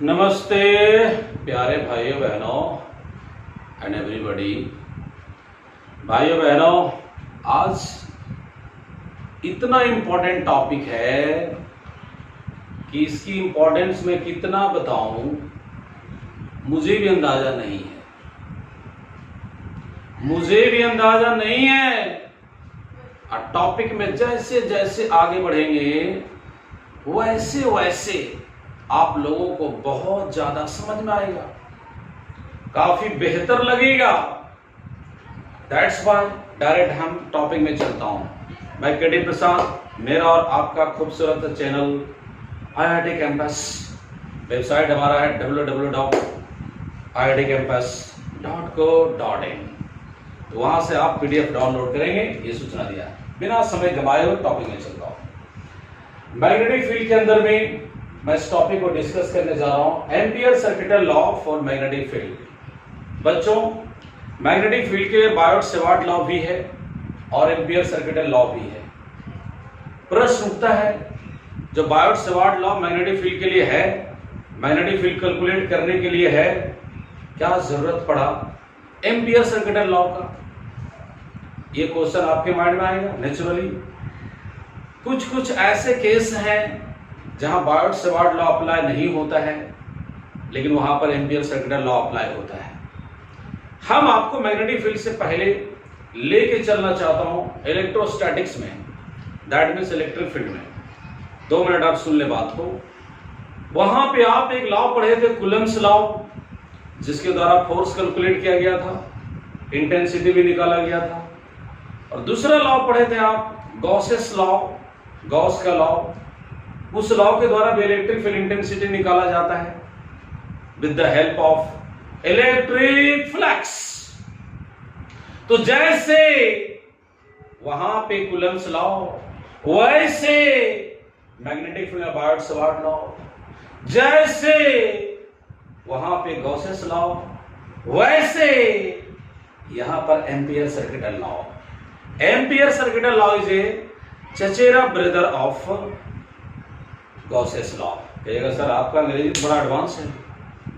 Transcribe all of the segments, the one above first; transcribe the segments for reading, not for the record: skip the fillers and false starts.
नमस्ते प्यारे भाइयों बहनों एंड एवरीबॉडी। भाइयों बहनों, आज इतना इम्पोर्टेंट टॉपिक है कि इसकी इम्पोर्टेंस मैं कितना बताऊं मुझे भी अंदाजा नहीं है। टॉपिक में जैसे जैसे आगे बढ़ेंगे वैसे वैसे आप लोगों को बहुत ज्यादा समझ में आएगा, काफी बेहतर लगेगा। दैट्स वाई डायरेक्ट हम टॉपिक में चलता हूं। मैं केडी प्रसाद, मेरा और आपका खूबसूरत चैनल IIT कैंपस। वेबसाइट हमारा है www.iitcampus.co.in। तो वहां से आप PDF डाउनलोड करेंगे, ये सूचना दिया है। बिना समय गंवाए हुए टॉपिक में चलता हूं। मैग्नेटिक फील्ड के अंदर में मैं इस टॉपिक को डिस्कस करने जा रहा हूं, ampere circuital law for magnetic field. बच्चों, मैग्नेटिक फील्ड के लिए बायोट-सेवार्ट लॉ भी है और एम्पियर सर्किटल लॉ भी है। प्रश्न उठता है, जो बायोट-सेवार्ट लॉ मैग्नेटिक फील्ड के लिए है, मैग्नेटिक फील्ड कैलकुलेट करने के लिए है, क्या जरूरत पड़ा एम्पियर सर्किटल लॉ का? ये क्वेश्चन आपके माइंड में आएगा नेचुरली। कुछ ऐसे केस हैं जहां बायोट-सेवार्ट लॉ अप्लाई नहीं होता है, लेकिन वहां पर एम्पियर सर्किटल लॉ अप्लाई होता है। हम आपको मैग्नेटिक फील्ड से पहले लेके चलना चाहता हूं इलेक्ट्रोस्टैटिक्स में, दैट मीन्स इलेक्ट्रिक फील्ड में। 2 मिनट आप सुन ले बात को। वहां पे आप एक लॉ पढ़े थे, कूलम्ब्स लॉ, जिसके द्वारा फोर्स कैलकुलेट किया गया था, इंटेंसिटी भी निकाला गया था। और दूसरा लॉ पढ़े थे आप, गॉसेस लॉ, गॉस का लॉ। उस लॉ के द्वारा भी इलेक्ट्रिक फील्ड इंटेंसिटी निकाला जाता है with the help of electric flux. तो जैसे वहां पे कूलम्ब्स लॉ, वैसे मैग्नेटिक फील्ड में बायोट-सेवार्ट लॉ, जैसे वहां पे गॉसेस लॉ, वैसे यहां पर Ampere circuital law. Ampere circuital law is a चचेरा ब्रदर ऑफ गॉसेस लॉ। कहिएगा सर आपका अंग्रेजी बड़ा एडवांस है।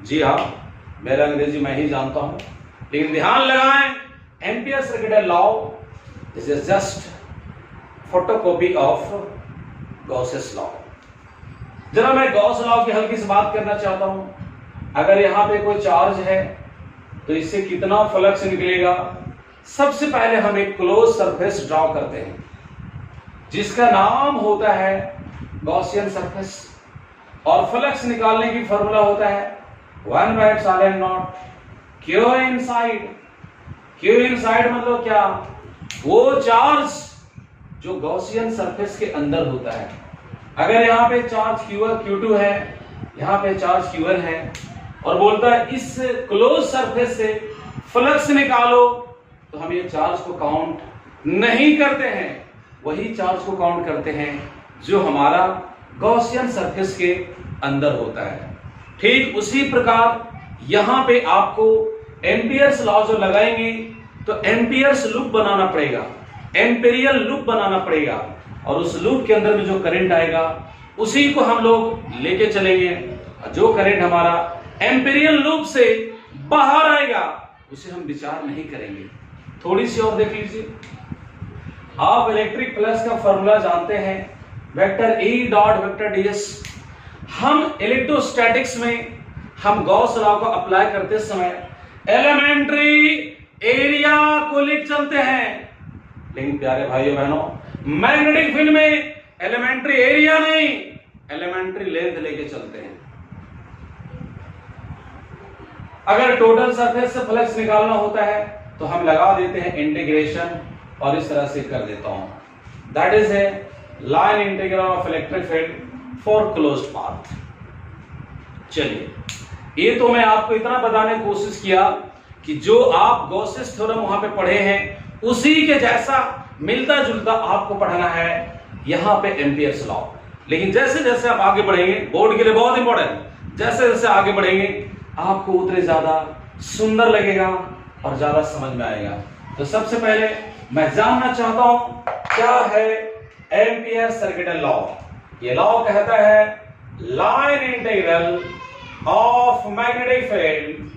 जी हाँ, मेरा अंग्रेजी मैं ही जानता हूं, लेकिन ध्यान लगाएं, ampere circuital law is just photocopy of Gauss's law. जरा मैं गॉस लॉ की हल्की सी बात करना चाहता हूं। अगर यहां पे कोई चार्ज है तो इससे कितना फ्लक्स निकलेगा? सबसे पहले हम एक क्लोज सरफेस ड्रॉ करते हैं जिसका नाम होता है गॉसियन सरफेस, और फ्लक्स निकालने की फॉर्मूला होता है 1/ε0 Q इनसाइड। Q इनसाइड मतलब क्या? वो चार्ज जो गॉसियन सरफेस के अंदर होता है। अगर यहाँ पे चार्ज Q2 है, यहाँ पे चार्ज Q1 है, और बोलता है इस क्लोज सरफेस से फ्लक्स निकालो, तो हम ये चार्ज को काउंट नहीं करते हैं, वही चार्ज को काउंट करते हैं जो हमारा गॉसियन सरफेस के अंदर होता है। ठीक उसी प्रकार यहां पे आपको एम्पियर्स लॉ जो लगाएंगे तो एम्पियर्स लूप बनाना पड़ेगा, एम्पेरियल लूप बनाना पड़ेगा, और उस लूप के अंदर में जो करंट आएगा उसी को हम लोग लेके चलेंगे। जो करंट हमारा एम्पेरियल लूप से बाहर आएगा उसे हम विचार नहीं करेंगे। थोड़ी सी और देख लीजिए। आप इलेक्ट्रिक फ्लक्स का फॉर्मूला जानते हैं, vector E dot vector ds। हम इलेक्ट्रोस्टैटिक्स में हम गॉस लॉ को अप्लाई करते समय एलिमेंट्री एरिया को लिख चलते हैं, लेकिन प्यारे भाइयों बहनों, मैग्नेटिक फील्ड में एलिमेंट्री एरिया नहीं, एलिमेंट्री लेंथ लेके चलते हैं। अगर टोटल सरफेस से फ्लक्स निकालना होता है तो हम लगा देते हैं इंटीग्रेशन, और इस तरह से कर देता हूं, that is a line integral of electric field for closed path. चलिए, ये तो मैं आपको इतना बताने की कोशिश किया कि जो आप गॉसेस थ्योरम वहां पे पढ़े हैं उसी के जैसा मिलता जुलता आपको पढ़ना है यहां पे एम्पियर्स लॉ। लेकिन जैसे जैसे आप आगे बढ़ेंगे, बोर्ड के लिए बहुत इंपॉर्टेंट, जैसे जैसे आगे बढ़ेंगे आपको उतने ज्यादा सुंदर लगेगा और ज्यादा समझ में आएगा। तो सबसे पहले मैं जानना चाहता हूं क्या है एम्पियर सर्किटल लॉ। ये लॉ कहता है line integral of magnetic field,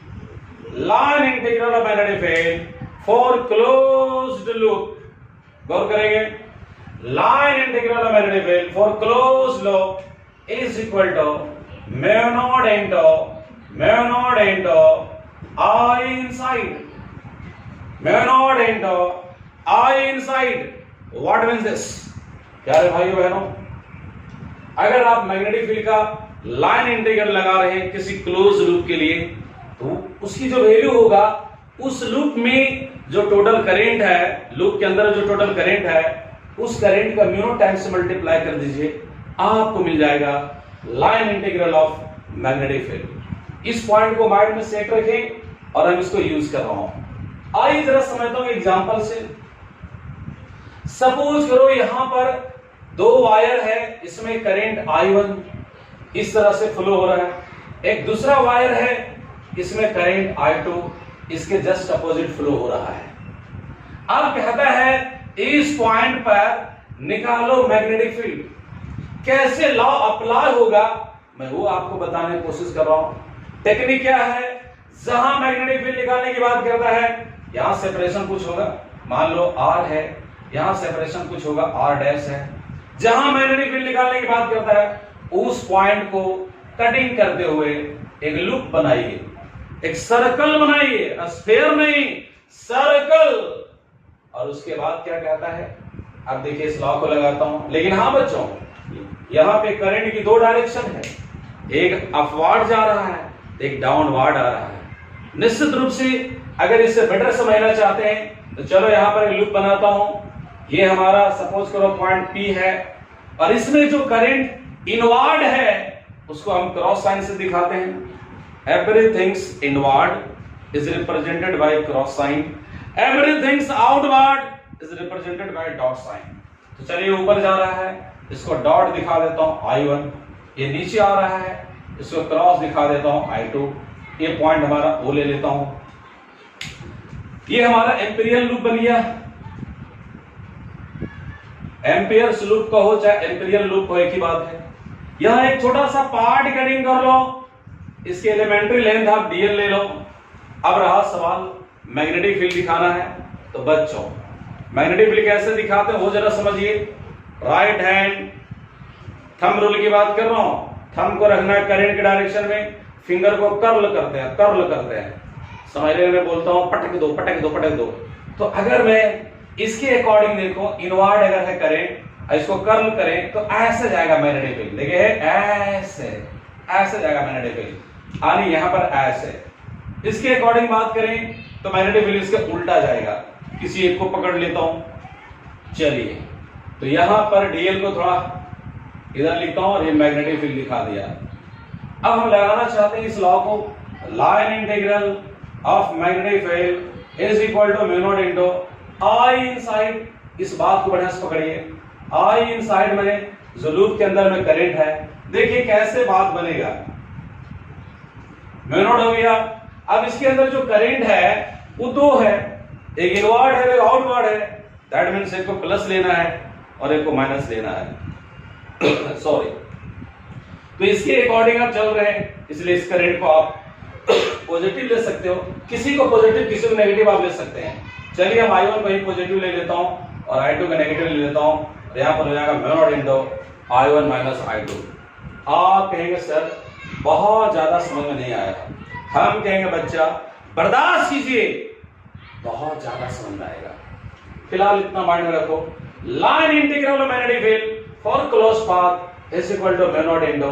line integral of magnetic field for closed loop. गौर करेंगे, line integral of magnetic field for closed loop is equal to mu naught into I inside, mu naught into I inside. What means this? प्यारे भाइयों बहनों, अगर आप magnetic field का line integral लगा रहे हैं किसी क्लोज लूप के लिए, तो उसकी जो वैल्यू होगा, उस लूप में जो टोटल करंट है, लूप के अंदर जो टोटल करंट है, उस करंट का म्यू नॉट टाइम्स से मल्टीप्लाई कर दीजिए, आपको मिल जाएगा line integral of magnetic field. इस पॉइंट को माइंड में सेट रखें और हम इसको यूज कर रहा हूं। आइए जरा समझता हूं एग्जांपल से। सपोज करो यहां पर दो वायर है, इसमें करंट I1 इस तरह से फ्लो हो रहा है, एक दूसरा वायर है, इसमें करंट I2 इसके जस्ट अपोजिट फ्लो हो रहा है। अब कहता है इस पॉइंट पर निकालो मैग्नेटिक फील्ड। कैसे लॉ अप्लाई होगा मैं वो आपको बताने की कोशिश कर रहा हूं। टेक्निक क्या है, जहां मैग्नेटिक फील्ड निकालने की बात करता है, यहां सेपरेशन कुछ होगा, मान लो R है, यहां सेपरेशन कुछ होगा R डैश है। जहां मैग्नेटिक फील्ड निकालने की बात करता है, उस पॉइंट को कटिंग करते हुए एक लूप बनाइए, एक सर्कल बनाइए, स्फीयर नहीं सर्कल। और उसके बाद क्या कहता है, अब देखिए इस लॉ को लगाता हूं। लेकिन हाँ बच्चों, यहां पे करंट की दो डायरेक्शन है, एक अपवार्ड जा रहा है, एक डाउनवार्ड आ रहा है। निश्चित रूप से अगर इसे बेटर समझना चाहते हैं तो चलो यहां पर एक लूप बनाता हूं। ये हमारा सपोज करो पॉइंट P है, और इसमें जो करंट इनवार्ड है उसको हम क्रॉस साइन से दिखाते हैं। Everythings inward is represented by cross sign, everythings outward is represented by dot sign. तो चलिए ऊपर जा रहा है, इसको डॉट दिखा देता हूं I1, ये नीचे आ रहा है, इसको क्रॉस दिखा देता हूं I2, ये पॉइंट हमारा O ले लेता हूं। ये हमारा एम्पीरियल लूप बन गया। एम्पियर्स लूप का हो चाहे एम्पीरियल लूप हो, एक ही बात है। यहां एक छोटा सा पार्ट कटिंग कर लो, इसकी एलिमेंट्री लेंथ आप dl ले लो। अब रहा सवाल मैग्नेटिक फील्ड दिखाना है, तो बच्चों मैग्नेटिक फील्ड कैसे दिखाते हैं वो जरा समझिए। राइट हैंड थंब रूल की बात कर रहा हूं, थंब को रखना है करंट के डायरेक्शन में, फिंगर को कर्ल करते हैं, समझने में बोलता हूं पटक दो पटक दो पटक दो। तो अगर मैं इसके अकॉर्डिंग देखो, इनवार्ड अगर है करंट, इसको कर्ल करें तो ऐसे जाएगा मैग्नेटिक फील्ड। देखिए ऐसे जाएगा मैग्नेटिक फील्ड, यानी यहां पर ऐसे। इसके अकॉर्डिंग बात करें तो मैग्नेटिक फील्ड इसके उल्टा जाएगा। किसी एक को पकड़ लेता हूं, चलिए तो यहां पर dl को थोड़ा इधर लिखता हूं और ये मैग्नेटिक फील्ड दिखा दिया। अब हम लगाना चाहते हैं इस लॉ को, line integral of magnetic field is equal to mu naught into I inside. इस बात को बढ़िया से पकड़िए, I इनसाइड में जो लूप के अंदर में करंट है, देखिए कैसे बात बनेगा। म्यू नॉट हो गया। अब इसके अंदर जो करंट है वो दो है, एक इनवार्ड है एक आउटवार्ड है। दैट मींस एक को प्लस लेना है और एक को माइनस लेना है सॉरी। तो इसके अकॉर्डिंग आप चल रहे हैं, इसलिए इस करंट को आप पॉजिटिव ले सकते हो, किसी को पॉजिटिव किसी को नेगेटिव आप ले सकते हैं। चलिए हम I1 को ही पॉजिटिव ले लेता हूं और I2 को नेगेटिव ले लेता हूं, तो यहां पर हो जाएगा mu naught into I1 minus I2। आप कहेंगे सर बहुत ज्यादा समझ में नहीं आया, हम कहेंगे बच्चा बर्दाश्त कीजिए, बहुत ज्यादा समझ में आएगा। फिलहाल इतना माइंड में रखो, line integral of magnetic field for close path is equal to mu naught into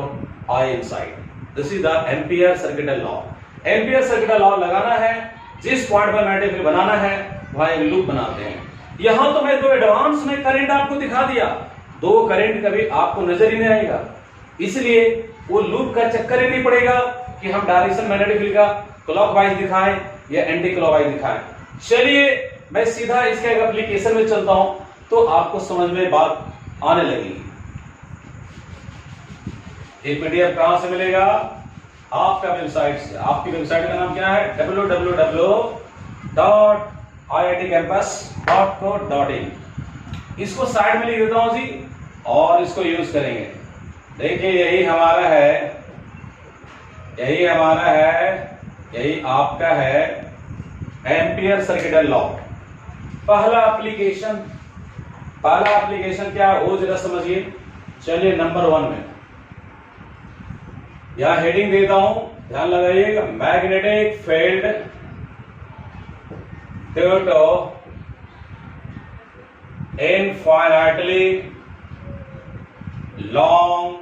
I inside. This is the Ampere circuital law. Ampere circuital law लगाना है, जिस पॉइंट पर मैग्नेटिक फील्ड बनाना है वहां एक लूप बनाते हैं। यहां तो मैं दो एडवांस में करंट आपको दिखा दिया, दो करंट कभी आपको नजर ही नहीं आएगा, इसलिए वो लूप का चक्कर ही नहीं पड़ेगा कि हम डायरेक्शन मैग्नेटिक फील्ड का क्लॉकवाइज दिखाएं या एंटी क्लॉकवाइज दिखाएं। चलिए मैं सीधा इसका एक एप्लीकेशन में चलता हूं तो आपको समझ में बात आने लगेगी। ये पीडीएफ कहां से मिलेगा? आपका वेबसाइट से। आपकी वेबसाइट का नाम क्या है? www.iitcampus.co.in। इसको साइड में लिख देता हूं जी और इसको यूज करेंगे। देखिए यही हमारा है यही हमारा है, यही आपका है एम्पियर सर्किटल लॉ। पहला एप्लीकेशन क्या है वो जरा समझिए। चलिए नंबर 1 में यहां हेडिंग देता हूं, ध्यान लगाइएगा। Magnetic field due to infinitely long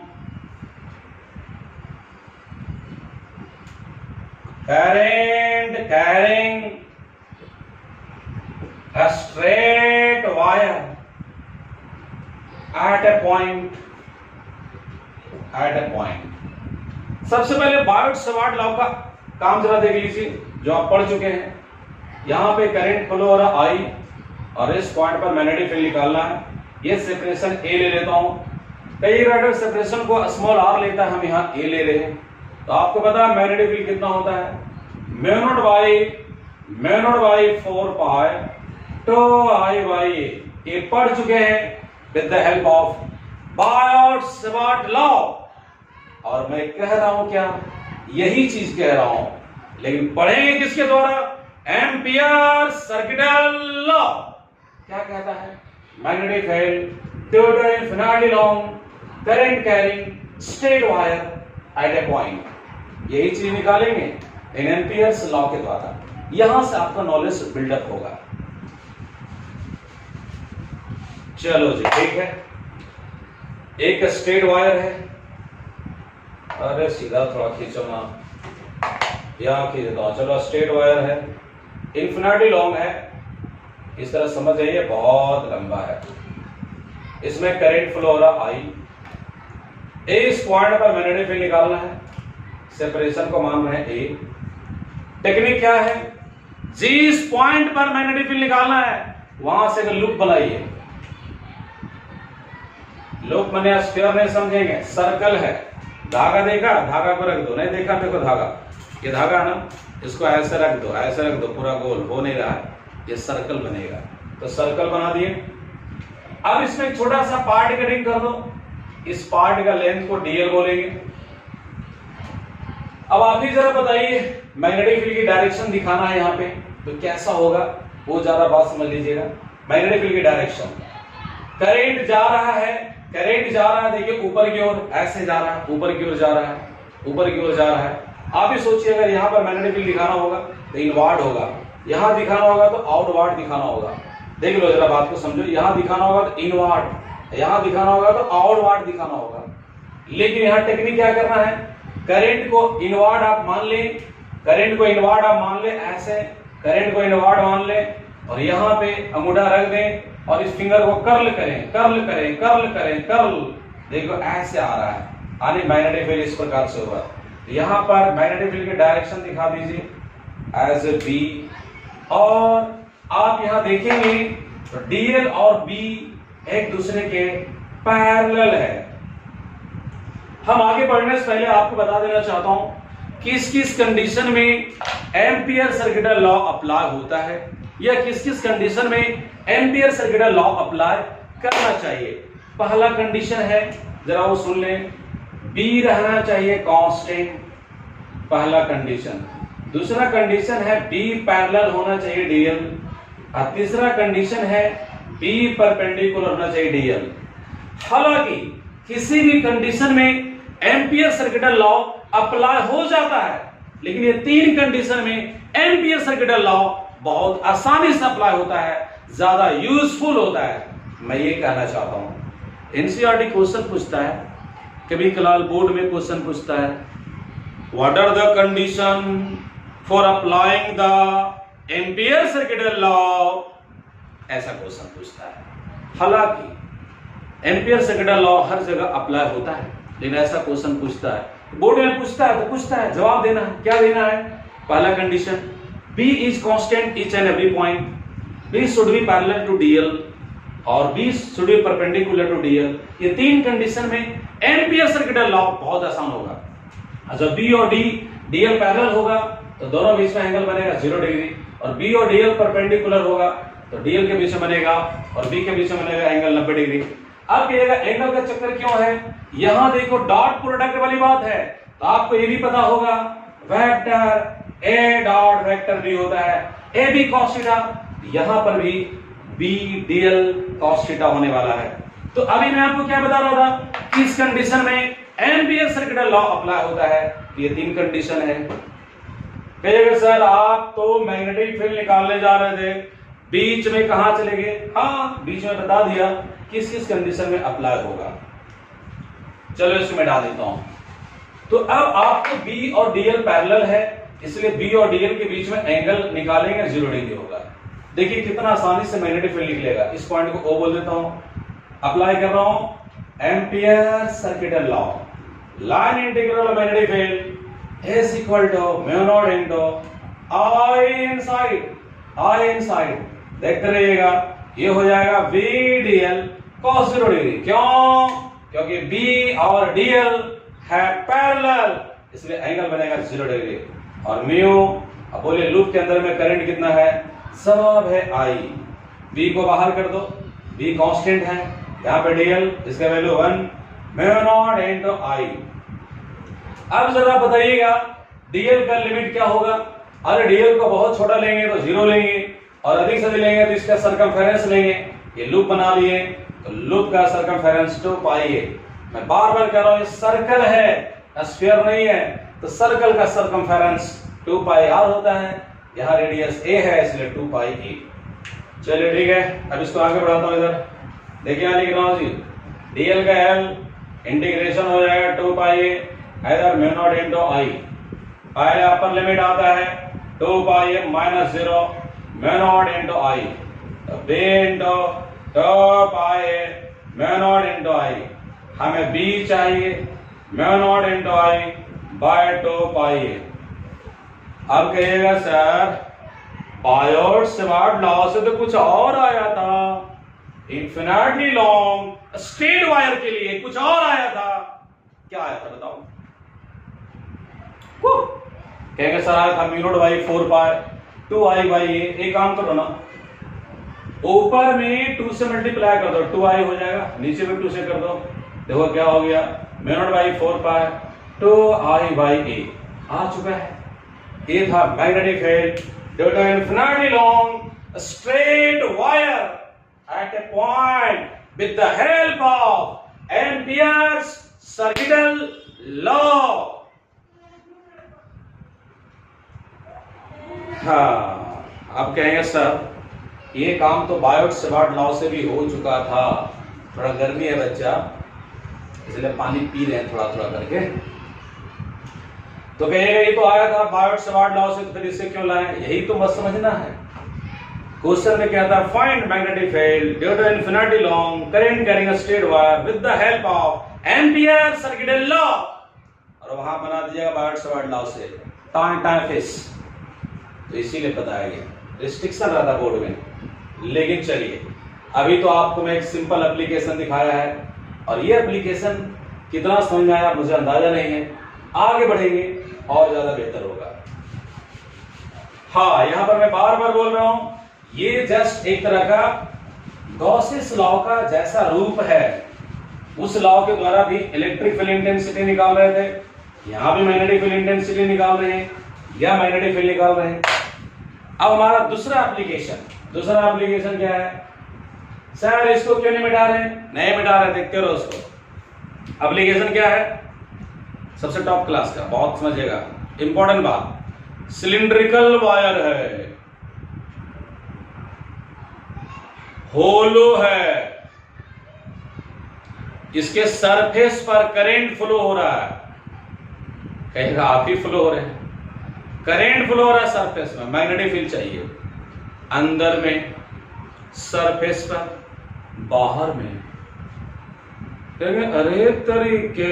current carrying a straight wire at a point। सबसे पहले बायोट-सवार्ट लॉ का काम जरा देख लीजिए जो आप पढ़ चुके हैं। यहां पे करंट फ्लो हो रहा I और इस पॉइंट पर मैग्नेटिक फील्ड निकालना है। ये सेपरेशन A ले लेता हूं। कई राइडर सेपरेशन को स्मॉल r लेता है, हम यहां A ले रहे हैं। तो आपको पता है मैग्नेटिक फील्ड कितना होता है, mu naught by 4 pi two I by A। ये पढ़ चुके हैं with the help of Biot Savart law. और मैं कह रहा हूं क्या, यही चीज कह रहा हूं, लेकिन पढ़ेंगे किसके द्वारा, एम्पियर सर्किटल लॉ। क्या कहता है, magnetic field due to infinitely long current carrying straight wire at a point. यही चीज निकालेंगे इन एम्पियर्स लॉ के द्वारा। यहां से आपका नॉलेज बिल्डअप होगा। चलो जी ठीक है, एक स्ट्रेट वायर है, अरे सीधा थोड़ा खींचो ना, यहां खींच देता हूं। चलो स्ट्रेट वायर है, इन्फिनिटी लॉन्ग है, इस तरह समझ जाइए, बहुत लंबा है। इसमें करंट फ्लो हो रहा I। इस पॉइंट पर मैग्नेटिक फील्ड निकालना है, सेपरेशन को मान रहे हैं A। टेक्निक क्या है, जिस पॉइंट पर मैग्नेटिक फील्ड निकालना है वहां से लूप बनाइए। लूप बने स्क्वायर नहीं समझेंगे, सर्कल है, धागा देखा, धागा को रख दो, नहीं देखा देखो धागा, ये धागा है ना, इसको ऐसे रख दो, ऐसे रख दो, पूरा गोल हो नहीं रहा है, ये सर्कल बनेगा। तो सर्कल बना दिए। अब इसमें एक छोटा सा पार्ट कटिंग कर दो, इस पार्ट का लेंथ को dl बोलेंगे। अब आप ही जरा बताइए, मैग्नेटिक फील्ड की डायरेक्शन दिखाना है यहाँ पे, तो कैसा होगा वो जरा बात समझ लीजिएगा। मैग्नेटिक फील्ड की डायरेक्शन, करंट जा रहा है, देखिए ऊपर की ओर, ऐसे जा रहा है, ऊपर की ओर जा रहा है, ऊपर की ओर जा रहा है। आप ही सोचिए, अगर यहाँ पर मैग्नेटिक फील्ड दिखाना होगा तो इनवार्ड होगा, यहाँ दिखाना होगा तो आउटवार्ड दिखाना होगा। देख लो जरा बात को समझो, यहाँ दिखाना होगा तो इनवार्ड, यहाँ दिखाना होगा तो आउटवार्ड दिखाना होगा। लेकिन यहाँ टेक्निक क्या करना है, करंट को इनवार्ड आप मान ले, ऐसे करंट को इनवार्ड मान ले, और यहाँ पे अंगूठा रख दें और इस फिंगर को कर्ल करें। देखो ऐसे आ रहा है, यानी मैग्नेटिक फील्ड इस प्रकार से होगा। यहाँ पर मैग्नेटिक फील्ड की डायरेक्शन दिखा दीजिए एज ए B, और आप यहाँ देखेंगे तो DL और B एक दूसरे के पैरेलल है। हम आगे बढ़ने से पहले आपको बता देना चाहता हूं किस किस कंडीशन में एम्पियर सर्किटल लॉ अप्लाई होता है, या किस किस कंडीशन में एम्पियर सर्किटल लॉ अप्लाई करना चाहिए। पहला कंडीशन है, जरा वो सुन लें, B रहना चाहिए कांस्टेंट, पहला कंडीशन। दूसरा कंडीशन है B पैरेलल होना चाहिए DL, और तीसरा कंडीशन है B परपेंडिकुलर होना चाहिए DL। हालांकि किसी भी कंडीशन में एम्पियर सर्किटल लॉ अप्लाई हो जाता है, लेकिन ये तीन कंडीशन में एम्पियर सर्किटल लॉ बहुत आसानी से अप्लाई होता है, ज्यादा यूजफुल होता है। मैं ये कहना चाहता हूं, एनसीईआरटी क्वेश्चन पूछता है, कभी कलाल बोर्ड में क्वेश्चन पूछता है, what are the condition for applying the Ampere circuital law, ऐसा क्वेश्चन पूछता है। हालांकि एम्पियर सर्किटल लॉ हर जगह अप्लाई होता है, लेकिन ऐसा क्वेश्चन पूछता है, बोर्ड में पूछता है तो पूछता है, जवाब देना है। क्या देना है, पहला condition B is constant each and every point, B should be parallel to DL और B should be perpendicular to DL। ये तीन कंडीशन में एम्पियर सर्किटल लॉ बहुत आसान होगा। जब B और DL पैरेलल होगा तो दोनों बीच में एंगल बनेगा 0 डिग्री, और B और DL परपेंडिकुलर होगा तो DL के बीच में बनेगा और B के बीच में बनेगा एंगल 90 डिग्री। अब कहिएगा एंगल का चक्कर क्यों है, यहां देखो डॉट प्रोडक्ट वाली बात है, तो आपको ये भी पता होगा vector A dot vector B होता है ए बी कॉस थीटा, यहां पर भी बी डीएल कॉस थीटा होने वाला है। तो अभी मैं आपको क्या बता रहा था कि इस कंडीशन में एम्पियर सर्किट लॉ अप्लाई होता है। ये तीन कंडीशन है। कहिएगा सर आप तो मैग्नेटिक फील्ड निकालने जा रहे थे, बीच में कहां चले गए? हाँ, बीच में बता दिया किस किस कंडीशन में अप्लाई होगा। चलो इसको मैं डाल देता हूं। तो अब आपको बी और डीएल पैरेलल है, इसलिए बी और डीएल के बीच में एंगल निकालेंगे 0 डिग्री होगा। देखिए कितना आसानी से मैग्नेटिक फील्ड निकलेगा। इस पॉइंट को ओ बोल देता हूं, अप्लाई कर रहा हूं ampere circuit law. Line integral magnetic field is equal to mu naught into I inside देखते रहिएगा, ये हो जाएगा V dl cos 0 डिग्री। क्यों? क्योंकि B और dl है पैरेलल, इसलिए एंगल बनेगा 0 डिग्री। और म्यू, अब बोलिए लूप के अंदर में करंट कितना है? सब है I। B को बाहर कर दो, B कांस्टेंट है, यहाँ पे dl इसका value 1 mu naught into I। अब जरा बताइएगा डीएल का लिमिट क्या होगा? अरे डीएल को बहुत छोटा लेंगे तो 0 लेंगे, और अधिक से अधिक लेंगे तो इसका सरकमफेरेंस लेंगे। ये लूप बना लिए तो लूप का सरकमफेरेंस 2 पाई है। मैं बार बार कह रहा हूं ये सर्कल है, स्फीयर नहीं है, तो सर्कल का सरकमफेरेंस 2 पाई आर होता है। यहाँ रेडियस ए है इसलिए 2 पाई ए। चलिए ठीक है, अब इसको आगे बढ़ाता हूं। इधर देखिए यहां लिख रहा हूं जी, डीएल का एल इंटीग्रेशन हो जाएगा 2 पाई ए इधर म्यू नॉट इनटू आई। पहले अपर लिमिट आता है 2 pi A minus 0 mu naught into I, तो B into 2 pi A mu naught into I. हमें बी चाहिए mu naught into I by 2 pi A. अब कहिएगा सर बायोट-सेवर्ट लॉ से तो कुछ और आया था, इन्फिनिटली लॉन्ग स्ट्रेट वायर के लिए कुछ और आया था। क्या आया था बताओ? कहेंगे सर आया था mu naught by 4 pi 2 I by A. एक काम करो ना, ऊपर में 2 से मल्टीप्लाई कर दो, 2 आई हो जाएगा, नीचे में 2 से कर दो, देखो क्या हो गया, mu naught by 4 pi 2 I by A आ चुका है। ये था magnetic field due to infinitely long straight wire at a point with the help of Ampere's circuital law. हाँ, आप कहेंगे सर ये काम तो बायोट-सेवर्ट लॉ से भी हो चुका था, थोड़ा गर्मी है बच्चा इसलिए पानी पी रहे हैं थोड़ा थोड़ा करके। तो कहेंगे ये तो आया था बायोट-सेवर्ट लॉ से, तो फिर इसे क्यों लाए? यही तो मत समझना है। क्वेश्चन में क्या था? Find magnetic field due to infinitely long current carrying a straight wire with the help of Ampere circuital law, और वहां बना दीजिएगा बायोट-सेवर्ट लॉ से टाइम फिश। तो इसीलिए बताया गया, रिस्ट्रिक्शन रहता बोर्ड में। लेकिन चलिए अभी तो आपको मैं एक सिंपल एप्लीकेशन दिखाया है, और ये एप्लीकेशन कितना समझ में आया मुझे अंदाजा नहीं है, आगे बढ़ेंगे और ज्यादा बेहतर होगा। हाँ, यहां पर मैं बार बार बोल रहा हूं, ये जस्ट एक तरह का गॉसेस लॉ का जैसा रूप है। उस लॉ के द्वारा भी इलेक्ट्रिक फील्ड इंटेंसिटी निकाल रहे थे, यहां भी मैग्नेटिक फील्ड इंटेंसिटी निकाल रहे हैं, या मैग्नेटिक फील्ड निकाल रहे हैं। अब हमारा दूसरा एप्लीकेशन क्या है? सर इसको क्यों नहीं मिटा रहे? नहीं मिटा रहे, देखते रहो उसको। एप्लीकेशन क्या है? सबसे टॉप क्लास का, बहुत समझिएगा, इंपॉर्टेंट बात। सिलिंड्रिकल वायर है, होलो है, इसके सरफेस पर करंट फ्लो हो रहा है। कहेगा आप ही फ्लो हो रहे हैं, करंट फ्लो हो रहा है सरफेस में, मैग्नेटिक फील्ड चाहिए अंदर में, सरफेस पर, बाहर में। कहेंगे अरे तरीके,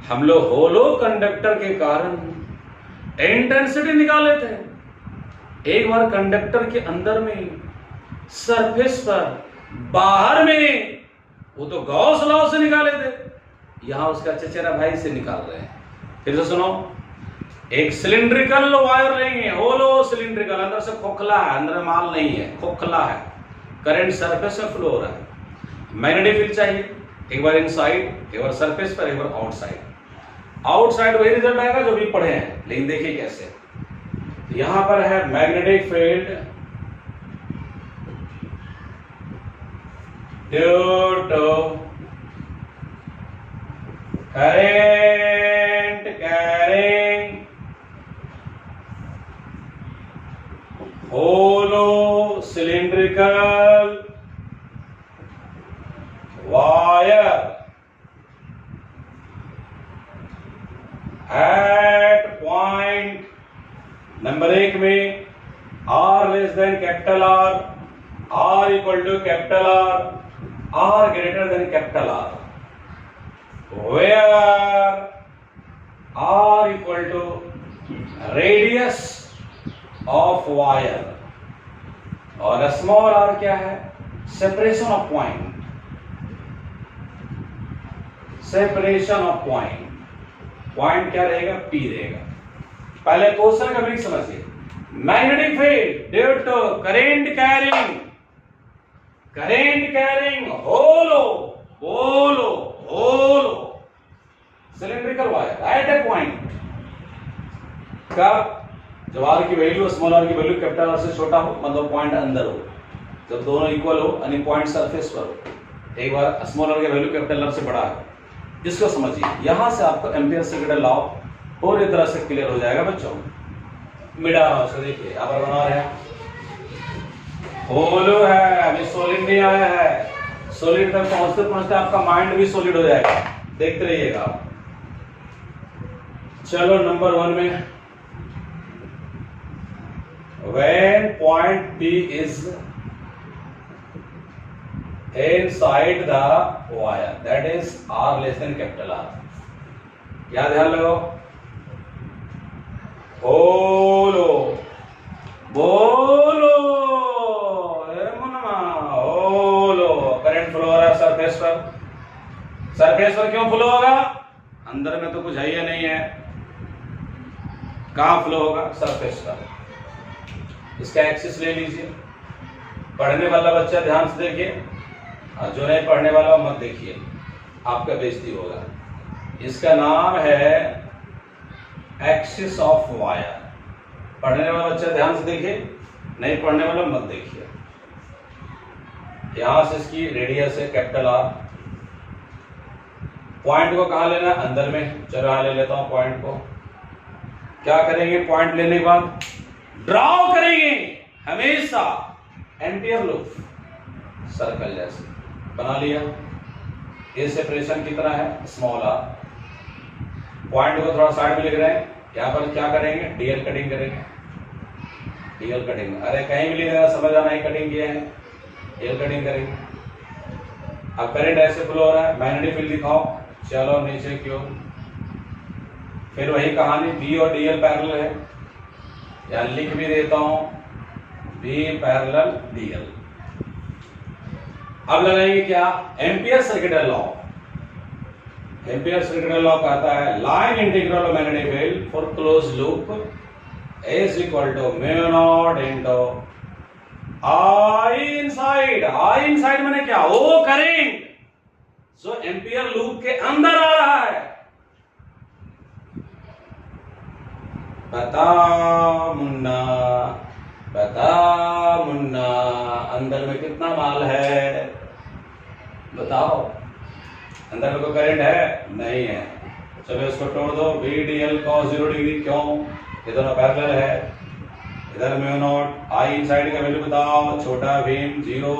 हम लोग होलो कंडक्टर के कारण इंटेंसिटी निकाले थे। एक बार कंडक्टर के अंदर में, सरफेस पर, बाहर में, वो तो गॉस लॉ से निकाले थे, यहां उसका चचेरा भाई से निकाल रहे हैं। फिर से सुनो, एक सिलिंड्रिकल वायर लेंगे, होलो सिलिंड्रिकल, अंदर से खोखला है, अंदर माल नहीं है, खोखला है, करंट सरफेस से फ्लो हो रहा है, मैग्नेटिक फील्ड चाहिए, एक बार इनसाइड, एक बार सरफेस पर, एक बार आउटसाइड। आउटसाइड वही रिजल्ट आएगा जो भी पढ़े हैं, लेकिन देखिए कैसे। तो यहां पर है magnetic field due to current carrying hollow cylindrical wire at point number 1 में R less than capital R, R equal to capital R, R greater than capital R, where R equal to radius of wire और small r क्या है? Separation of point, separation of point. Point क्या रहेगा? P रहेगा। पहले question का meaning समझिए। Magnetic field due to current carrying, current carrying hollow hollow hollow cylindrical wire at a point. कब? जब आर की वैल्यू, स्मॉल आर की वैल्यू कैपिटल आर से छोटा हो, मतलब पॉइंट अंदर हो, जब दोनों इक्वल हो यानी पॉइंट सरफेस पर हो। एक बार स्मॉल आर की वैल्यू कैपिटल आर से बड़ा है, इसको समझिए। यहां से आपको एम्पियर सेकेंड लॉ पूरी तरह से क्लियर हो जाएगा बच्चों। मिटा रहा हूं, देखिए यहाँ पर बना रहे हैं होलो है, अभी सॉलिड नहीं आया है। सॉलिड तक पहुंचते पहुंचते आपका माइंड भी सॉलिड हो जाएगा, देखते रहिएगा। चलो नंबर 1 में, when point P is inside the wire, that is R less than capital R, क्या ध्यान लगाओ? बोलो बोलो बोलो। करंट फ्लो हो रहा है सरफेस पर। सरफेस पर क्यों फ्लो होगा? अंदर में तो कुछ है ही नहीं है। कहां फ्लो होगा? सरफेस पर। इसका एक्सिस ले लीजिए। पढ़ने वाला बच्चा ध्यान से देखिए, और जो नहीं पढ़ने वाला मत देखिए, आपका बेइज्जती होगा। इसका नाम है एक्सिस ऑफ वायर। पढ़ने वाला बच्चा ध्यान से देखिए, नहीं पढ़ने वाला मत देखिए। यहां से इसकी रेडियस है कैपिटल आर। पॉइंट को कहां लेना? अंदर में। चलो यहां ले लेता हूं पॉइंट को। क्या करेंगे? पॉइंट लेने के बाद ड्रॉ करेंगे हमेशा एम्पियर लूप, सर्कल जैसे बना लिया। ये सेपरेशन की तरह है स्मॉल आर। पॉइंट को थोड़ा साइड में लिख रहे हैं। यहां पर क्या करेंगे? डीएल कटिंग करेंगे। डीएल कटिंग, अरे कहीं भी लिखेगा समझ आना ही कटिंग किया है। डीएल कटिंग करेंगे। अब करंट ऐसे फ्लो हो रहा है, मैग्नेटिक फील्ड दिखाओ। चलो नीचे क्यों, फिर वही कहानी, बी और डीएल पैरेलल है, या लिख भी देता हूं बी पैरेलल डीएल। अब लगाएंगे क्या? Ampere circuit law. Ampere circuit law कहता है line integral of magnetic field for close loop is equal to mu naught into I inside. I inside माने क्या? वो करंट जो एम्पियर लूप के अंदर आ रहा है। बता मुन्ना, बता मुन्ना, अंदर में कितना माल है बताओ। अंदर में कोई करंट है? नहीं है। चलो इसको तोड़ दो। B D L cos 0 degree, क्यों? ये दोनों पैरेलल है। इधर म्यू नॉट, आई इनसाइड का वैल्यू बताओ, छोटा भीम 0।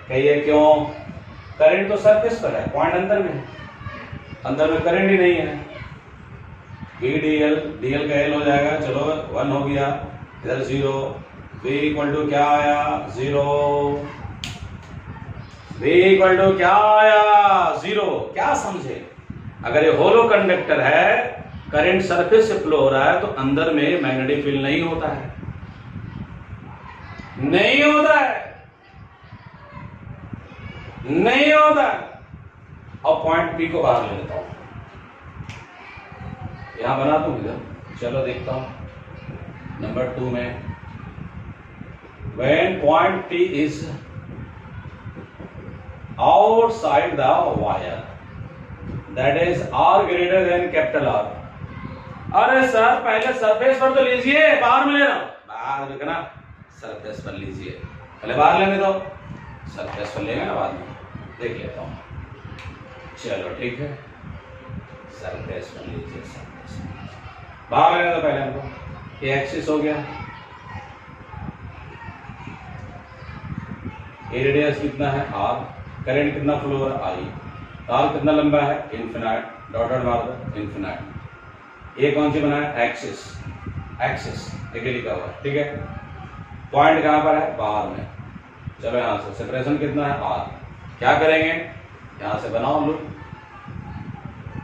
कहिए क्यों? करंट तो सरफेस पर है, पॉइंट अंदर में है, अंदर में करंट ही नहीं है। B D L, D L का एल हो जाएगा, चलो 1 हो गया, इधर 0। बी इक्वल टू क्या आया? 0। बी इक्वल टू क्या आया? 0। क्या समझे? अगर ये होलो कंडक्टर है, करंट सरफेस से फ्लो हो रहा है, तो अंदर में मैग्नेटिक फील्ड नहीं होता है, नहीं होता है, नहीं होता है। अब पॉइंट पी को बाहर ले लेता हूं, यहां बना दूं इधर। चलो देखता हूं नंबर 2 में, when point P is outside the wire, that is R greater than capital R. अरे सर पहले सरफेस पर तो लीजिए, बाहर में लेना, बाहर रखना, सरफेस पर लीजिए, पहले बाहर लेने दो, सरफेस पर लेंगे ना बाद में, देख लेता हूँ। चलो ठीक है, सरफेस पर लीजिए, सरफेस बाहर लेने दो पहले हमको। ये एक्सिस हो गया, ये रेडियस कितना है R, करंट कितना फ्लो हो रहा है I, तार कितना लंबा है इन्फिनाइट, डॉटेड मार दो इन्फिनाइट। ये कौन सी बना है एक्सिस, एक्सिस देखिए लिखा हुआ है, ठीक है। पॉइंट कहां पर है, बाहर में। चलो यहां से सेपरेशन कितना है R, क्या करेंगे यहां से बनाओ लूप,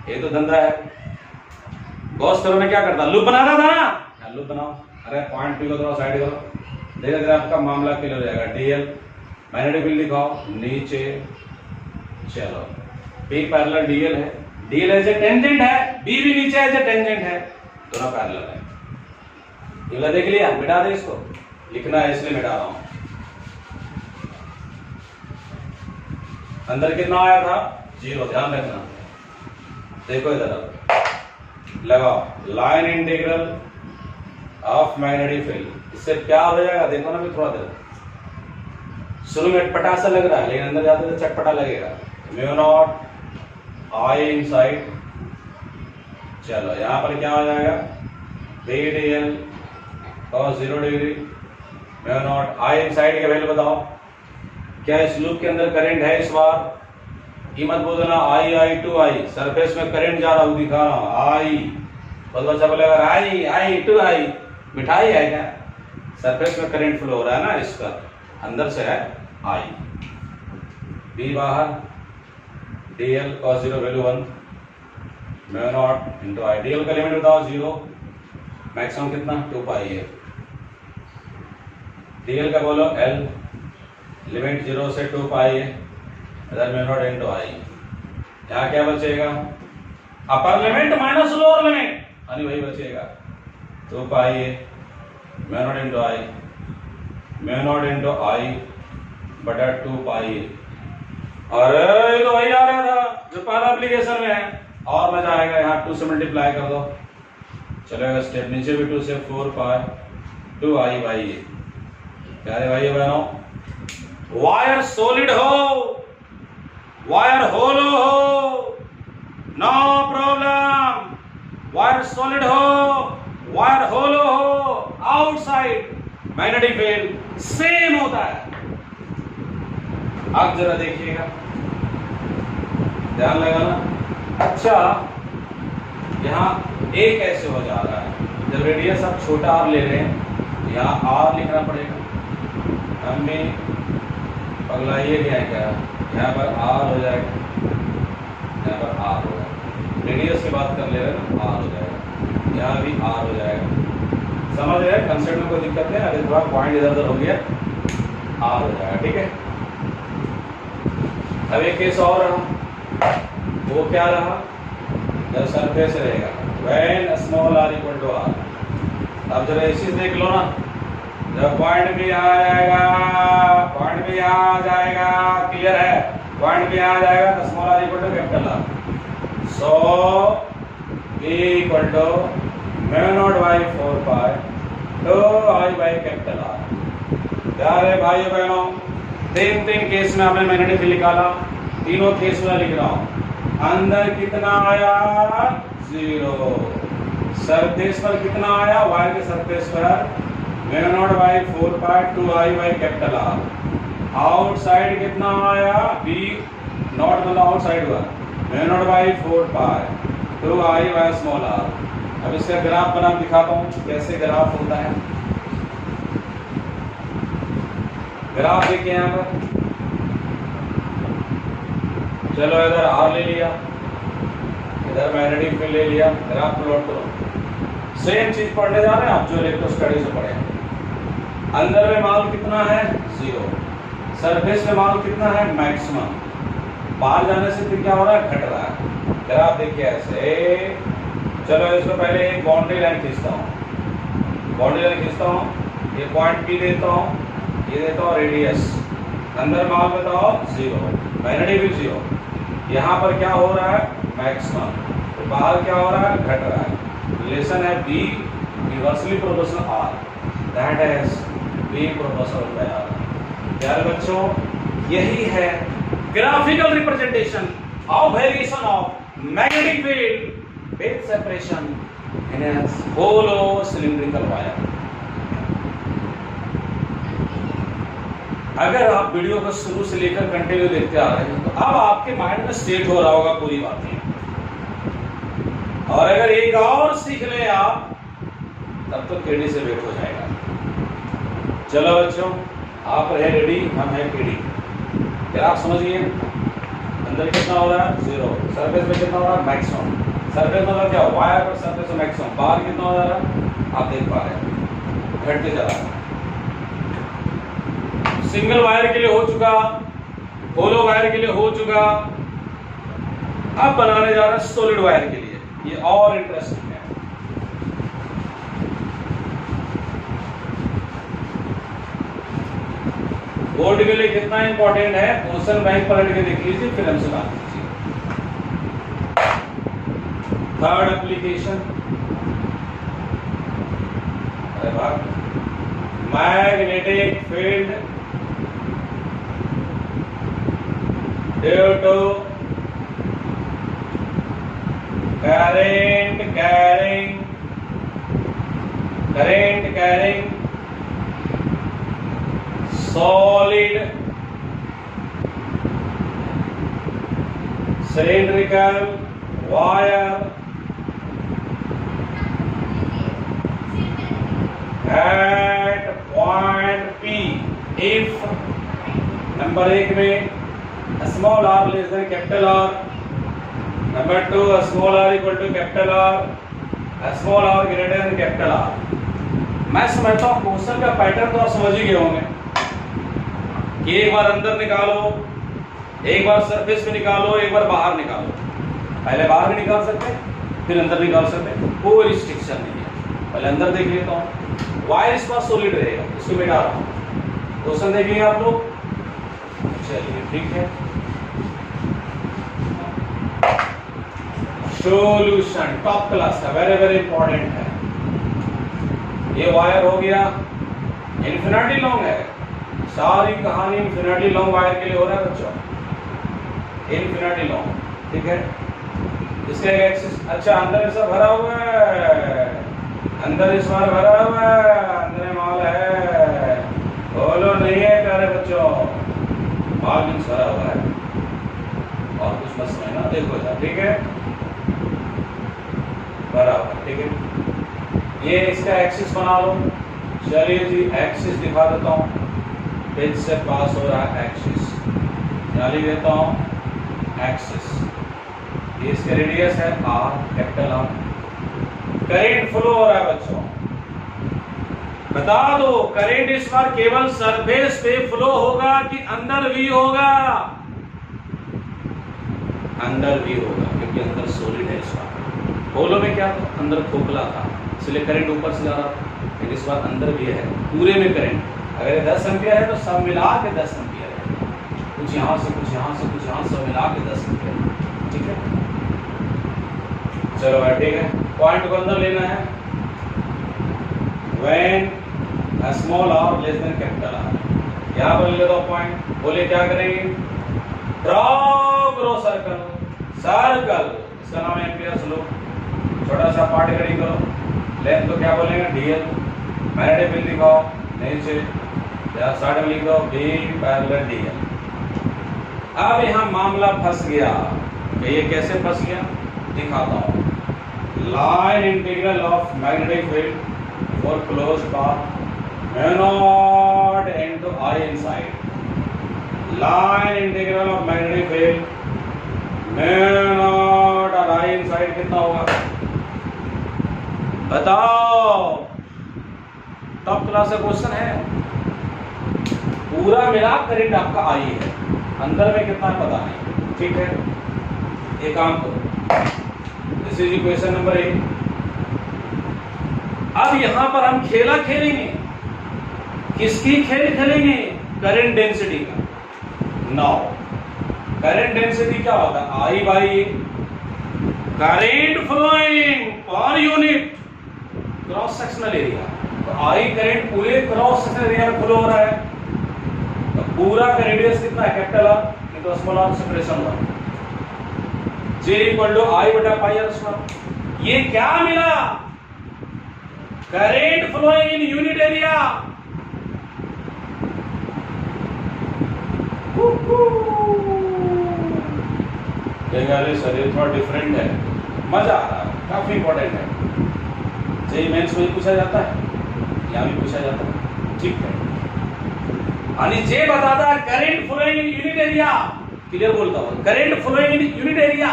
ये तो धंधा है। गॉस थ्योरम में क्या करता, लूप बनाता था ना, लूप बनाओ। अरे पॉइंट P को थोड़ा साइड करो, देखो जरा आपका मामला क्लियर हो जाएगा। DL मैग्नेटिक फील्ड दिखाओ नीचे, चलो P पैरेलल DL है, DL एज ए टेंजेंट है, B भी नीचे एज ए टेंजेंट है, दोनों पैरेलल है। ये देख लिया, मिटा दे इसको, लिखना है इसलिए मिटा रहा हूं। अंदर कितना आया था 0, ध्यान रखना। देखो इधर लगाओ line integral of magnetic field, इससे क्या हो जाएगा देखो ना, थोड़ा देर शुरू में अटपटा सा लग रहा है, लेकिन अंदर जाते तो चटपटा लगेगा। म्यू नॉट I इनसाइड, चलो यहां पर क्या हो जाएगा BDL cos 0 degree, mu naught I inside की वैल्यू बताओ। क्या इस लूप के अंदर करंट है इस बार, कीमत बोल देना I टू I, सरफेस में करंट जा रहा हूं दिखा रहा हूं I, बहुत बच्चा बोलेगा I टू I, मिठाई है क्या, सरफेस में करंट फ्लो हो रहा है ना, इसका अंदर से है I, B बाहर, DL cos 0 value 1, mu naught into I, DL का लिमिट बताओ 0, मैक्सिमम कितना 2 पाई है, DL का बोलो L, लिमिट 0 से 2 पाई है, इधर म्यू नॉट इंटू I, यहाँ क्या बचेगा upper limit minus lower limit, यानी वही बचेगा 2 पाई है, mu naught into I, mu naught into I बटा 2 पाई है। अरे ये तो वही आ रहा था जो पहला एप्लीकेशन में है, और मजा आएगा, यहाँ 2 से मल्टीप्लाई कर दो, चलेगा स्टेप नीचे भी 2 से 4 पाई 2 I बाई ये, प्यारे भाई बहनों, वायर सॉलिड हो वायर होलो हो नो प्रॉब्लम, वायर सॉलिड हो वायर होलो हो, आउटसाइड मैग्नेटिक फील्ड सेम होता है। आप जरा देखिएगा, ध्यान लगाना। अच्छा यहाँ A कैसे हो जा रहा है, जब रेडियस आप छोटा R ले रहे हैं, यहाँ R लिखना पड़ेगा, हमें पगलाइए क्या है, क्या यहाँ पर R हो जाएगा, यहाँ पर R हो जाएगा, रेडियस की बात कर ले रहे हैं ना, R हो जाएगा, यहाँ भी R हो जाएगा, समझ रहे हैं कंसेप्ट में कोई दिक्कत नहीं। अगर थोड़ा पॉइंट इधर उधर हो गया R हो जाएगा, ठीक है। अब एक केस और रहा, वो क्या रहा, जब सरफेस रहेगा when small r equal to R, अब जरा इसी देख लो ना, जब पॉइंट भी यहाँ आ जाएगा, पॉइंट भी यहाँ आ जाएगा, क्लियर है, पॉइंट भी यहाँ आ जाएगा तो small r equal to capital R, so B equal to mu naught by 4 pi 2 I by capital R। प्यारे भाई बहनों, तीन केस में हमने मैग्नेटिक फील्ड निकाला, तीनों केस में लिख रहा हूं, अंदर कितना आया 0, सरफेस पर कितना आया, वायर के सरफेस पर mu naught by 4 pi 2 I by capital R, outside कितना आया B नॉट मतलब आउटसाइड हुआ mu naught by 4 pi 2 I by small r। अब इसका ग्राफ बना दिखाता हूं कैसे ग्राफ होता है, ग्राफ देखिए यहाँ पर, चलो इधर R ले लिया, इधर मैग्नेटिक फील्ड ले लिया, ग्राफ प्लॉट करो, सेम चीज पढ़ने जा रहे हैं आप जो इलेक्ट्रो स्टडी से पढ़े हैं। अंदर में मान कितना है 0, सरफेस में मान कितना है मैक्सिमम, बाहर जाने से फिर क्या हो रहा है घट रहा है। ग्राफ देखिए ऐसे, चलो इसको पहले एक बाउंड्री लाइन खींचता हूँ, बाउंड्री लाइन खींचता हूँ, ये पॉइंट P देता हूँ, ये देता हूँ रेडियस अंदर मान बताओ 0, मैग्नेटिक फील्ड 0। यहाँ पर क्या हो रहा है, मैक्सिमम, तो बाहर क्या हो रहा है, घट रहा है। रिलेशन है B inversely proportional R, that is B proportional by R। प्यारे बच्चों, यही है graphical representation of variation of magnetic field with separation in a hollow cylindrical wire. अगर आप वीडियो को शुरू से लेकर कंटिन्यू देखते आ रहे हैं तो अब आपके माइंड में सेट हो रहा होगा पूरी बातें। और अगर एक और सीख ले आप तब तो केडी से वेट हो जाएगा। चलो बच्चों, आप रहे रेडी, हम है केडी। फिर आप समझिए अंदर कितना हो रहा है 0, सरफेस में कितना हो रहा है मैक्सिमम। सरफेस मतलब क्या, वायर पर सरफेस में मैक्सिमम, बाहर कितना हो रहा है आप देख पा रहे हैं, घटते जा रहा है। सिंगल वायर के लिए हो चुका, होलो वायर के लिए हो चुका, अब बनाने जा रहा है सॉलिड वायर के लिए। ये और इंटरेस्टिंग है। बोर्ड के लिए कितना इंपॉर्टेंट है, क्वेश्चन बैंक पलट के देख लीजिए, फिर हमसे बात कीजिए। थर्ड एप्लीकेशन, अरे वाह, magnetic field due to current carrying solid cylindrical wire at point P if number 1 में small r less than capital R, number 2 small r equal to capital R, small r greater than capital R। मैं समझता हूँ question का pattern तो आप समझ ही गए होंगे कि एक बार अंदर निकालो, एक बार सरफेस में निकालो, एक बार बाहर निकालो। पहले बाहर भी निकाल सकते हैं, फिर अंदर निकाल सकते हैं, कोई रिस्ट्रिक्शन नहीं है। पहले अंदर देख लेता हूँ, वायर इस बार सॉलिड रहेगा, इसको मिटा रहा हूँ। क्वेश्चन देखेंगे आप लोग, चलिए ठीक है। सॉल्यूशन टॉप क्लास का, वेरी वेरी इंपॉर्टेंट है। ये वायर हो गया, इन्फिनिटी लॉन्ग है, सारी कहानी इन्फिनिटी लॉन्ग वायर के लिए हो रहा है बच्चों, इन्फिनिटी लॉन्ग, ठीक है। इसका एक एक्सिस, अच्छा अंदर ऐसा भरा हुआ है, अंदर इस बार भरा हुआ है, अंदर माल है, बोलो नहीं है प्यारे बच्चों, माल भी भरा हुआ है। और कुछ मत समझना, देखो जा, ठीक है, बराबर, ठीक है। ये इसका एक्सिस बना लो, चलिए जी एक्सिस दिखा देता हूँ, पेज से पास हो रहा है एक्सिस, यहाँ लिख देता हूँ एक्सिस। ये इसका रेडियस है R, capital R। Current flow हो रहा है बच्चों, बता दो करंट इस बार केवल सरफेस पे फ्लो होगा कि अंदर भी होगा? अंदर भी होगा, क्योंकि अंदर सॉलिड है इस बार। होलो में क्या था, अंदर खोखला था, इसलिए करंट ऊपर से जा रहा था, लेकिन इस बार अंदर भी है, पूरे में करंट। अगर 10 एम्पियर है तो सब मिला के 10 एम्पियर है, कुछ यहाँ से कुछ यहाँ से कुछ यहाँ से मिला के 10 एम्पियर, ठीक है। चलो भाई ठीक है, पॉइंट को अंदर लेना है। When small r less than capital R, यहाँ पर ले दो पॉइंट। बोले क्या करेंगे, ड्रॉ करो सर्कल, सर्कल इसका नाम है एम्पियर्स लो। छोटा सा पार्ट कटिंग करो, लेंथ तो क्या बोलेंगे dl, मैग्नेटिक फील्ड दिखाओ नीचे, या साइड में लिख दो B पैरेलल dl। अब यहाँ मामला फंस गया, कि ये कैसे फंस गया दिखाता हूँ। Line integral of magnetic field for close path mu naught into I inside. Line integral of magnetic field mu not और I इनसाइड कितना होगा बताओ? टॉप क्लास का क्वेश्चन है, पूरा मिला करंट आपका I है, अंदर में कितना पता नहीं, ठीक है। एक काम करो, दिस इज इक्वेशन नंबर 1। अब यहां पर हम खेला खेलेंगे, किसकी खेल खेलेंगे? करंट डेंसिटी का। नाउ करंट डेंसिटी क्या होता है? I by current flowing per unit cross sectional area. तो आई करंट पूरे क्रॉस सेक्शनल एरिया में फ्लो हो रहा है, तो पूरा का रेडियस कितना है? Capital R into small R separation 1 J equal to I बटा पाई आर स्क्वायर। ये क्या मिला? Current flowing in unit area. अरे सर ये थोड़ा डिफरेंट है, मजा आ रहा है, काफी इंपॉर्टेंट है। जेईई मेंस में पूछा जाता है, यहाँ भी पूछा जाता है, ठीक है। यानी जे बताता है current flowing in unit area, clear बोलता हूँ, current flowing in unit area.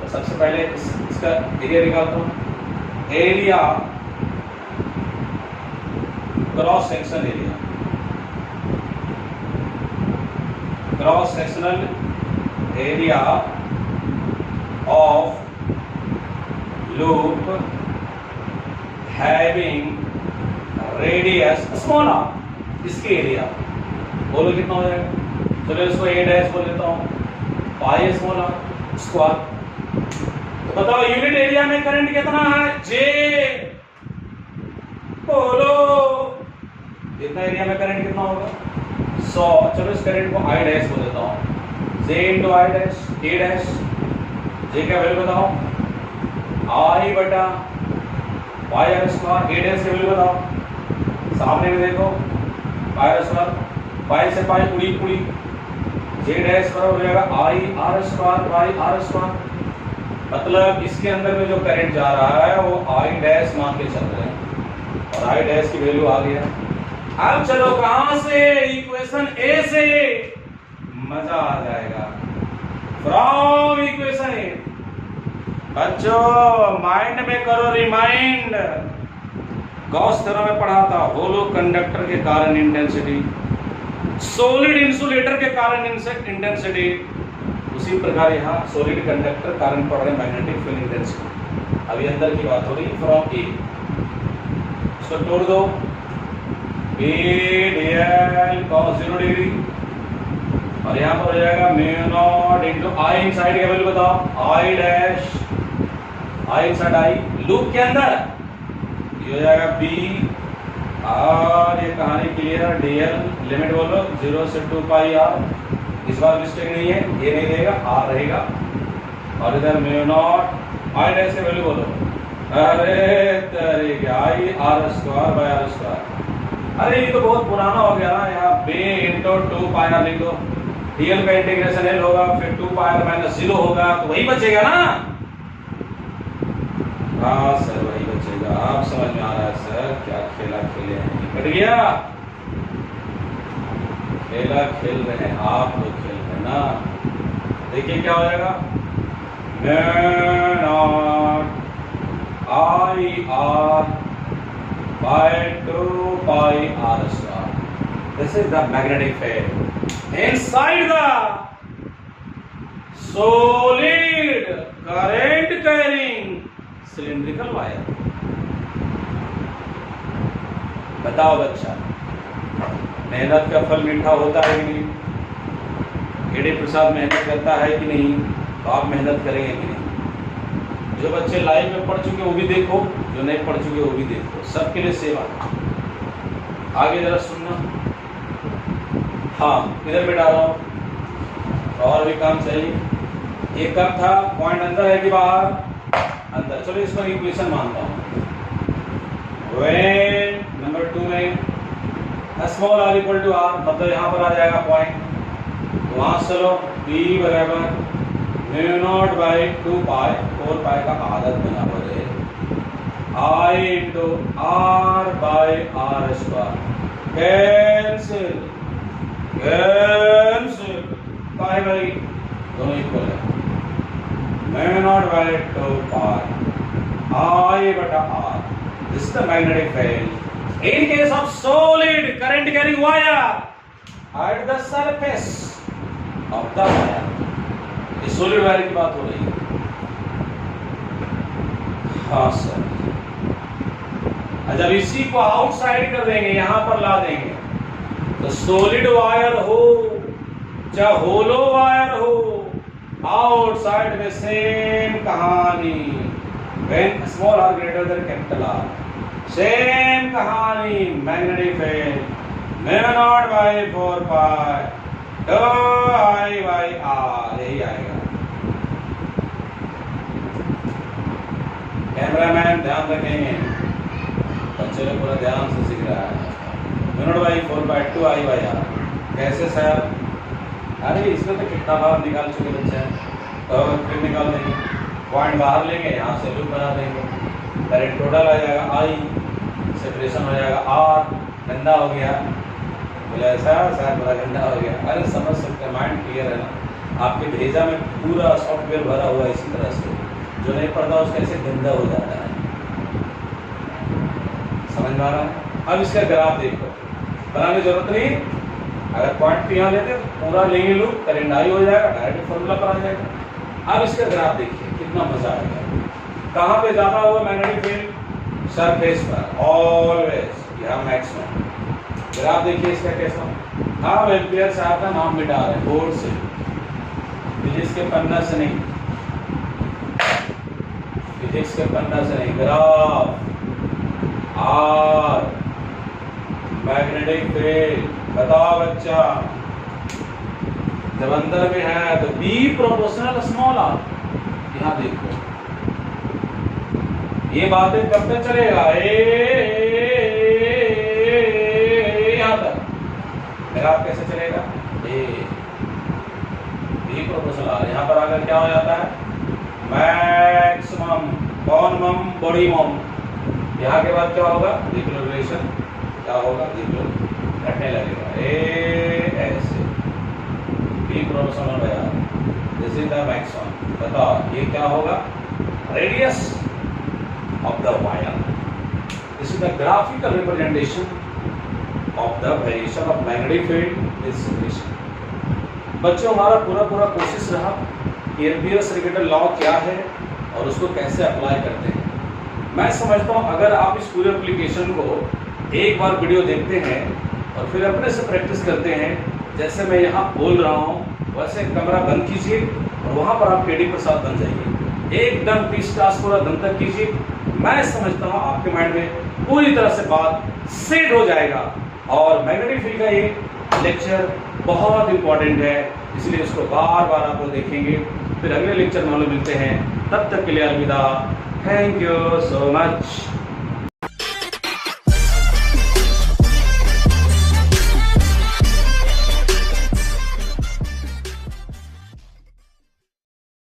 तो सबसे पहले इसका एरिया निकालता हूँ, area cross section area, cross sectional area of loop having radius small R, इसके एरिया बोलो कितना हो जाएगा? चलो इसको ए डैश बोल देता हूं, पाई स्मॉल आर स्क्वायर। तो बताओ यूनिट एरिया में करंट कितना है? जे बोलो इतना एरिया में करंट कितना होगा? 100। चलो इस करंट को आई डैश बोल देता हूं, J into I dash A dash. J का वैल्यू बताओ? आई बटा pi R square. A dash की वैल्यू बताओ? सामने में देखो पाई आर स्क्वायर, पाई से पाई पूरी पूरी, जे डैश पर हो जाएगा I R square by R square. मतलब इसके अंदर में जो करंट जा रहा है वो आई डैश मान के चल रहे हैं, और आई डैश की वैल्यू आ गया। अब चलो कहां से? इक्वेशन ए से, मजा आ जाएगा। फ्रॉम इक्वेशन ए। बच्चों माइंड में करो रिमाइंड, गॉस थ्योरम में पढ़ा था, होलो कंडक्टर के कारण इंटेंसिटी, सॉलिड इंसुलेटर के कारण इंटेंसिटी, उसी प्रकार यहाँ सॉलिड कंडक्टर कारण पढ़ रहे मैग्नेटिक फील्ड इंटेंसिटी। अभी अंदर की बात हो रही फ्रॉम ए, इसको तोड़ दो, B D L cos 0 degree, और यहाँ पर हो जाएगा mu naught into I inside का वैल्यू बताओ? I dash, I inside I loop के अंदर ये हो जाएगा बी, और ये कहानी क्लियर, डी एल लिमिट बोलो 0 से 2 पाई आर। इस बार मिस्टेक नहीं है, ये नहीं रहेगा, आर रहेगा, और इधर म्यू नॉट आई डैश की वैल्यू बोलो? अरे तेरे क्या, I R square by R square. अरे ये तो बहुत पुराना हो गया ना, यहाँ बी इंटू 2 पाई आर लिख दो, डीएल का इंटीग्रेशन एल होगा, फिर 2 पाई आर माइनस 0 होगा, तो वही बचेगा ना? हाँ सर वही बचेगा। आप समझ में आ रहा है सर क्या खेला खेले हैं? कट गया, खेला खेल रहे हैं आप लोग, खेल रहे हैं ना। देखिए क्या हो जाएगा, mu naught I R by 2 pi r square. This is the magnetic field inside the solid current carrying cylindrical wire. बताओ बच्चा, मेहनत का फल मीठा होता है कि नहीं? केडी प्रसाद मेहनत करता है कि नहीं? तो आप मेहनत करेंगे कि नहीं? जो बच्चे लाइव में पढ़ चुके वो भी देखो, जो नहीं पढ़ चुके वो भी देखो, सबके लिए सेवा। आगे जरा सुनना, हाँ इधर में डालो, और भी काम चाहिए। ये कब था? पॉइंट अंदर है कि बाहर? अंदर। चलो इसको इक्वेशन मानता हूँ। व्हेन नंबर 2 में small R equal to R, मतलब यहाँ पर आ जाएगा पॉइंट, वहां चलो बी बराबर mu naught by 2 pi, 4 pi का आदत बना हुआ है, I into R by R square, cancel cancel, pi by दोनों इक्वल है, mu naught by 2 pi I बटा R. This is the magnetic field in case of solid current carrying wire at the surface of the wire. Solid wire की बात हो रही है। हाँ sir, जब इसी को आउटसाइड कर देंगे, यहां पर ला देंगे, तो सॉलिड वायर हो चाहे होलो वायर हो, आउटसाइड में सेम कहानी, when small R greater than capital R, same कहानी, magnetic field mu naught by 4 pi डो आई बाई आर, यही आएगा। कैमरामैन ध्यान रखेंगे, बच्चे लोग पूरा ध्यान से सीख रहा है। Mu naught by 4 pi 2 I by R, कैसे सर? अरे इसमें तो कितना बार निकाल चुके बच्चे हैं, तो फिर निकाल देंगे, पॉइंट बाहर लेंगे, यहाँ से लूप बना देंगे, करंट टोटल आ जाएगा आई, सेपरेशन हो जाएगा आर, गंदा हो गया, बोला ऐसा सर बड़ा गंदा हो गया। अरे समझ सकते हैं, माइंड क्लियर है ना, आपके भेजा में पूरा सॉफ्टवेयर भरा हुआ है इसी तरह से, जो नहीं पढ़ता उसका ऐसे गंदा हो जाता है। समझ में आ रहा है? अब इसका ग्राफ देखो, बनाने की जरूरत नहीं, अगर पॉइंट यहाँ लेते तो पूरा लेंगे लूप, करंट आई हो जाएगा, डायरेक्ट फॉर्मूला पर आ जाएगा। अब इसका ग्राफ देखिए कितना मजा आएगा। कहाँ पे ज्यादा हुआ मैग्नेटिक फील्ड? सरफेस पर ऑलवेज, यहाँ मैक्सिमम। ग्राफ देखिए इसका कैसा, हाँ एम्पियर साहब का नाम मिटा रहे हैं बोर्ड से, फिजिक्स के पन्ना से नहीं, फिजिक्स के पन्ना से नहीं, ग्राफ आर मैग्नेटिक फील्ड। बताओ बच्चा, जब अंदर में है तो बी प्रोपोर्शनल स्मॉल आर। यहाँ देखो ये बातें कब तक चलेगा, यहाँ तक ग्राफ कैसे चलेगा, बी प्रोपोर्शनल आर। यहाँ पर आकर क्या हो जाता है, मैक्सिमम कौन मम बॉडी मम, यहाँ के बाद क्या होगा, डिक्लोरेशन क्या होगा, घटने लगेगा, ऐसे बी प्रोपोर्शनल है यार, दिस इज द मैक्सिमम। बताओ ये क्या होगा, radius of the wire. This is the graphical representation of the variation of magnetic field is significant. बच्चों हमारा पूरा कोशिश रहा कि एम्पियर्स सर्किट लॉ क्या है और उसको कैसे अप्लाई करते हैं। मैं समझता हूँ अगर आप इस पूरे एप्लीकेशन को एक बार वीडियो देखते हैं और फिर अपने से प्रैक्टिस करते हैं, जैसे मैं यहाँ बोल रहा हूँ वैसे कमरा बंद कीजिए और वहाँ पर आप केडी प्रसाद बन जाइए, एकदम 30 क्लास पूरा दम तक कीजिए। मैं समझता हूँ आपके माइंड में पूरी तरह से बात सेट हो जाएगा। और मैग्नेटिक फील्ड का ये लेक्चर बहुत इंपॉर्टेंट है, इसलिए उसको बार बार आप लोग देखेंगे। फिर अगले लेक्चर में हम लोग मिलते हैं, तब तक के लिए अलविदा, थैंक यू सो मच।